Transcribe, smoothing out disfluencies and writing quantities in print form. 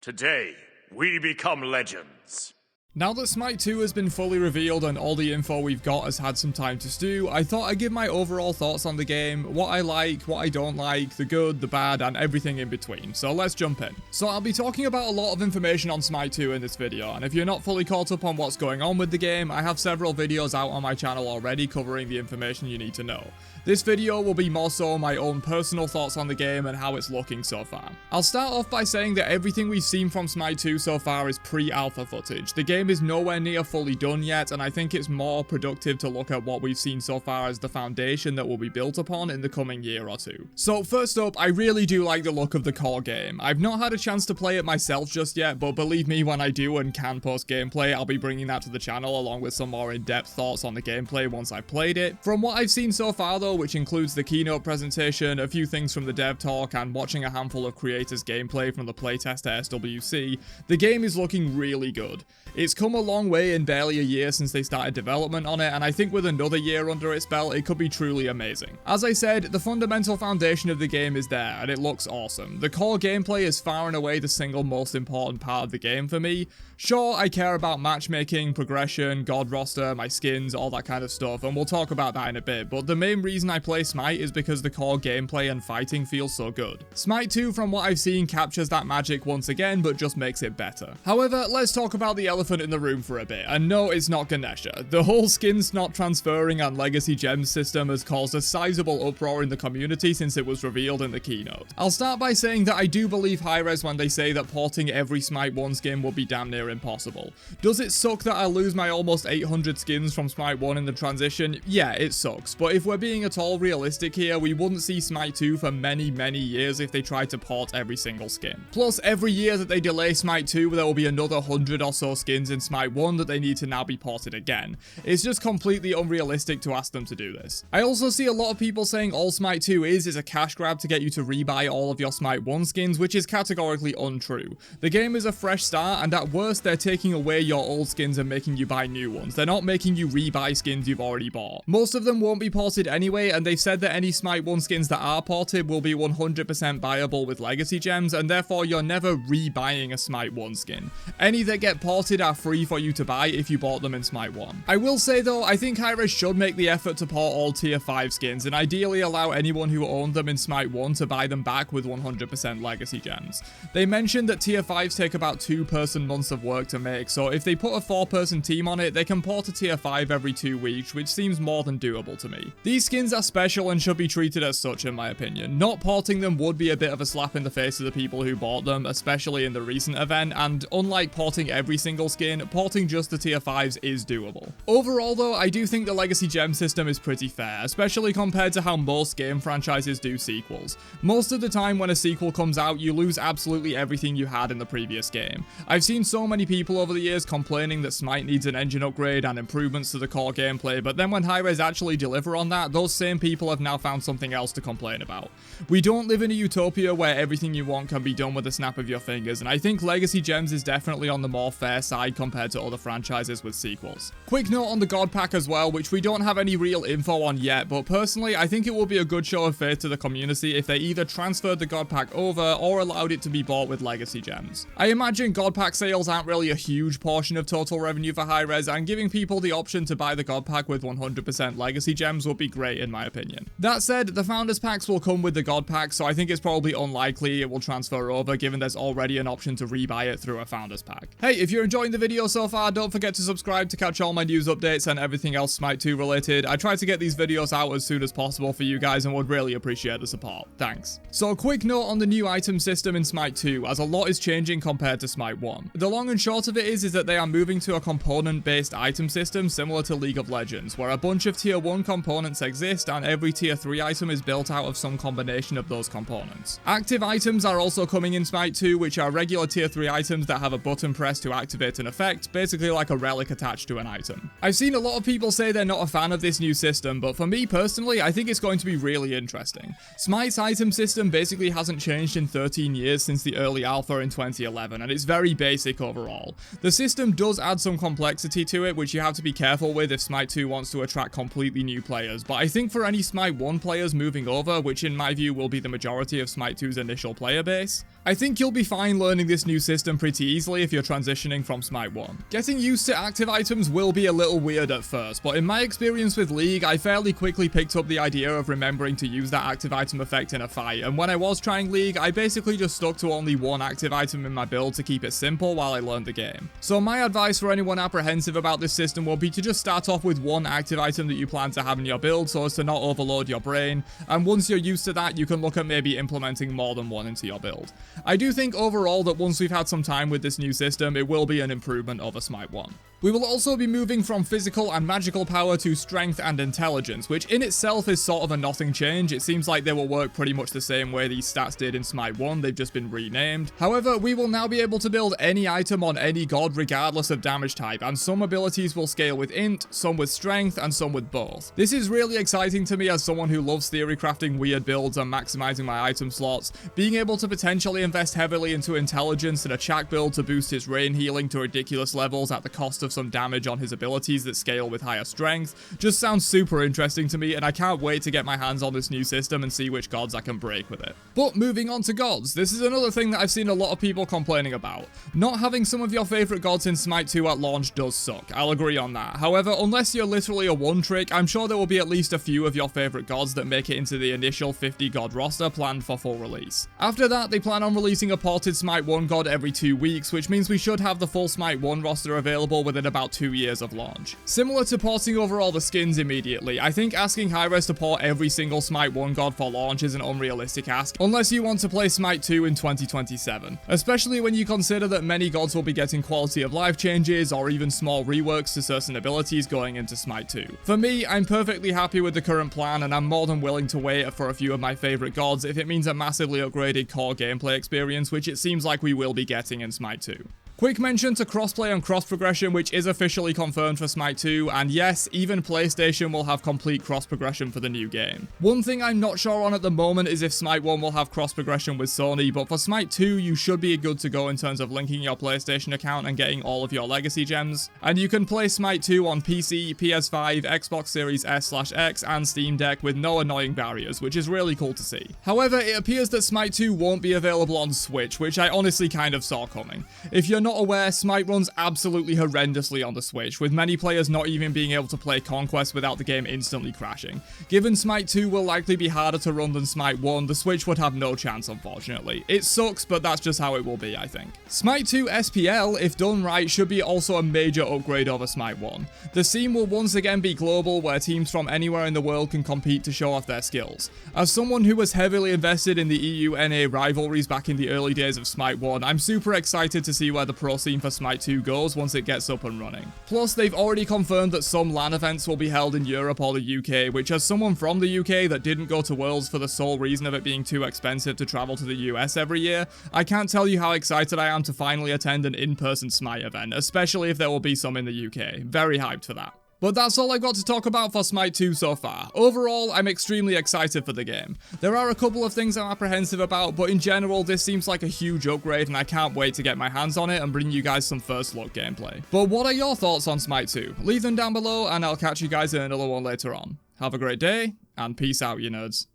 Today, we become legends. Now that Smite 2 has been fully revealed and all the info we've got has had some time to stew, I thought I'd give my overall thoughts on the game, what I like, what I don't like, the good, the bad, and everything in between. So let's jump in. So I'll be talking about a lot of information on Smite 2 in this video, and if you're not fully caught up on what's going on with the game, I have several videos out on my channel already covering the information you need to know. This video will be more so my own personal thoughts on the game and how it's looking so far. I'll start off by saying that everything we've seen from Smite 2 so far is pre-alpha footage. The game is nowhere near fully done yet, and I think it's more productive to look at what we've seen so far as the foundation that will be built upon in the coming year or two. So first up, I really do like the look of the core game. I've not had a chance to play it myself just yet, but believe me, when I do and can post gameplay, I'll be bringing that to the channel along with some more in-depth thoughts on the gameplay once I've played it. From what I've seen so far though, which includes the keynote presentation, a few things from the dev talk, and watching a handful of creators gameplay from the playtest at SWC, the game is looking really good. It's come a long way in barely a year since they started development on it, and I think with another year under its belt, it could be truly amazing. As I said, the fundamental foundation of the game is there, and it looks awesome. The core gameplay is far and away the single most important part of the game for me. Sure, I care about matchmaking, progression, god roster, my skins, all that kind of stuff, and we'll talk about that in a bit, but the main reason I play Smite is because the core gameplay and fighting feels so good. Smite 2, from what I've seen, captures that magic once again, but just makes it better. However, let's talk about the elephant in the room for a bit, and no, it's not Ganesha. The whole skins not transferring and legacy gems system has caused a sizable uproar in the community since it was revealed in the keynote. I'll start by saying that I do believe Hi-Rez when they say that porting every Smite 1 skin will be damn near impossible. Does it suck that I lose my almost 800 skins from Smite 1 in the transition? Yeah, it sucks, but if we're being at all realistic here, we wouldn't see Smite 2 for many years if they tried to port every single skin. Plus, every year that they delay Smite 2, there will be another 100 or so skins in Smite 1 that they need to now be ported again. It's just completely unrealistic to ask them to do this. I also see a lot of people saying all Smite 2 is a cash grab to get you to rebuy all of your Smite 1 skins, which is categorically untrue. The game is a fresh start, and at worst, they're taking away your old skins and making you buy new ones. They're not making you rebuy skins you've already bought. Most of them won't be ported anyway, and they've said that any Smite 1 skins that are ported will be 100% buyable with legacy gems, and therefore you're never rebuying a Smite 1 skin. Any that get ported are free for you to buy if you bought them in Smite 1. I will say though, I think Hi-Rez should make the effort to port all tier 5 skins, and ideally allow anyone who owned them in Smite 1 to buy them back with 100% legacy gems. They mentioned that tier 5s take about 2 person months of work to make, so if they put a 4-person team on it, they can port a tier 5 every 2 weeks, which seems more than doable to me. These skins are special and should be treated as such in my opinion. Not porting them would be a bit of a slap in the face of the people who bought them, especially in the recent event, and unlike porting every single skin, porting just the tier 5s is doable. Overall though, I do think the legacy gem system is pretty fair, especially compared to how most game franchises do sequels. Most of the time when a sequel comes out, you lose absolutely everything you had in the previous game. I've seen so many people over the years complaining that Smite needs an engine upgrade and improvements to the core gameplay, but then when Hi-Rez actually deliver on that, those same people have now found something else to complain about. We don't live in a utopia where everything you want can be done with a snap of your fingers, and I think legacy gems is definitely on the more fair side compared to other franchises with sequels. Quick note on the God Pack as well, which we don't have any real info on yet, but personally I think it will be a good show of faith to the community if they either transferred the God Pack over or allowed it to be bought with legacy gems. I imagine God Pack sales aren't really a huge portion of total revenue for Hi-Rez, and giving people the option to buy the God Pack with 100% legacy gems would be great in my opinion. That said, the Founders Packs will come with the God Pack, so I think it's probably unlikely it will transfer over given there's already an option to rebuy it through a Founders Pack. Hey, if you're enjoying the video so far, don't forget to subscribe to catch all my news updates and everything else Smite 2 related. I try to get these videos out as soon as possible for you guys and would really appreciate the support. Thanks. So a quick note on the new item system in Smite 2, as a lot is changing compared to Smite 1. The long and short of it is that they are moving to a component-based item system similar to League of Legends, where a bunch of tier 1 components exist and every tier 3 item is built out of some combination of those components. Active items are also coming in Smite 2, which are regular tier 3 items that have a button press to activate an effect, basically like a relic attached to an item. I've seen a lot of people say they're not a fan of this new system, but for me personally, I think it's going to be really interesting. Smite's item system basically hasn't changed in 13 years since the early alpha in 2011, and it's very basic overall. The system does add some complexity to it, which you have to be careful with if Smite 2 wants to attract completely new players, but I think think for any Smite 1 players moving over, which in my view will be the majority of Smite 2's initial player base, I think you'll be fine learning this new system pretty easily if you're transitioning from Smite 1. Getting used to active items will be a little weird at first, but in my experience with League, I fairly quickly picked up the idea of remembering to use that active item effect in a fight, and when I was trying League, I basically just stuck to only one active item in my build to keep it simple while I learned the game. So my advice for anyone apprehensive about this system will be to just start off with one active item that you plan to have in your build so as to not overload your brain, and once you're used to that, you can look at maybe implementing more than one into your build. I do think overall that once we've had some time with this new system, it will be an improvement over Smite 1. We will also be moving from physical and magical power to strength and intelligence, which in itself is sort of a nothing change. It seems like they will work pretty much the same way these stats did in Smite 1, they've just been renamed. However, we will now be able to build any item on any god regardless of damage type, and some abilities will scale with int, some with strength, and some with both. This is really exciting to me as someone who loves theory crafting weird builds and maximizing my item slots. Being able to potentially invest heavily into intelligence and a Chak build to boost his rain healing to ridiculous levels at the cost of some damage on his abilities that scale with higher strength just sounds super interesting to me, and I can't wait to get my hands on this new system and see which gods I can break with it. But moving on to gods, this is another thing that I've seen a lot of people complaining about. Not having some of your favorite gods in Smite 2 at launch does suck, I'll agree on that. However, unless you're literally a one trick, I'm sure there will be at least a few of your favorite gods that make it into the initial 50 god roster planned for full release. After that, they plan on releasing a ported Smite 1 god every 2 weeks, which means we should have the full Smite 1 roster available within about 2 years of launch. Similar to porting over all the skins immediately, I think asking Hi-Rez to port every single Smite 1 god for launch is an unrealistic ask, unless you want to play Smite 2 in 2027, especially when you consider that many gods will be getting quality of life changes or even small reworks to certain abilities going into Smite 2. For me, I'm perfectly happy with the current plan, and I'm more than willing to wait for a few of my favorite gods if it means a massively upgraded core gameplay experience, which it seems like we will be getting in Smite 2. Quick mention to crossplay and cross progression, which is officially confirmed for Smite 2, and yes, even PlayStation will have complete cross progression for the new game. One thing I'm not sure on at the moment is if Smite 1 will have cross progression with Sony, but for Smite 2 you should be good to go in terms of linking your PlayStation account and getting all of your legacy gems. And you can play Smite 2 on PC, PS5, Xbox Series S/X, and Steam Deck with no annoying barriers, which is really cool to see. However, it appears that Smite 2 won't be available on Switch, which I honestly kind of saw coming. If you're not aware, Smite runs absolutely horrendously on the Switch, with many players not even being able to play Conquest without the game instantly crashing. Given Smite 2 will likely be harder to run than Smite 1, the Switch would have no chance, unfortunately. It sucks, but that's just how it will be, I think. Smite 2 SPL, if done right, should be also a major upgrade over Smite 1. The scene will once again be global, where teams from anywhere in the world can compete to show off their skills. As someone who was heavily invested in the EU-NA rivalries back in the early days of Smite 1, I'm super excited to see where the pro scene for Smite 2 goes once it gets up and running. Plus, they've already confirmed that some LAN events will be held in Europe or the UK, which as someone from the UK that didn't go to Worlds for the sole reason of it being too expensive to travel to the US every year, I can't tell you how excited I am to finally attend an in-person Smite event, especially if there will be some in the UK. Very hyped for that. But that's all I've got to talk about for Smite 2 so far. Overall, I'm extremely excited for the game. There are a couple of things I'm apprehensive about, but in general, this seems like a huge upgrade, and I can't wait to get my hands on it and bring you guys some first look gameplay. But what are your thoughts on Smite 2? Leave them down below, and I'll catch you guys in another one later on. Have a great day, and peace out, you nerds.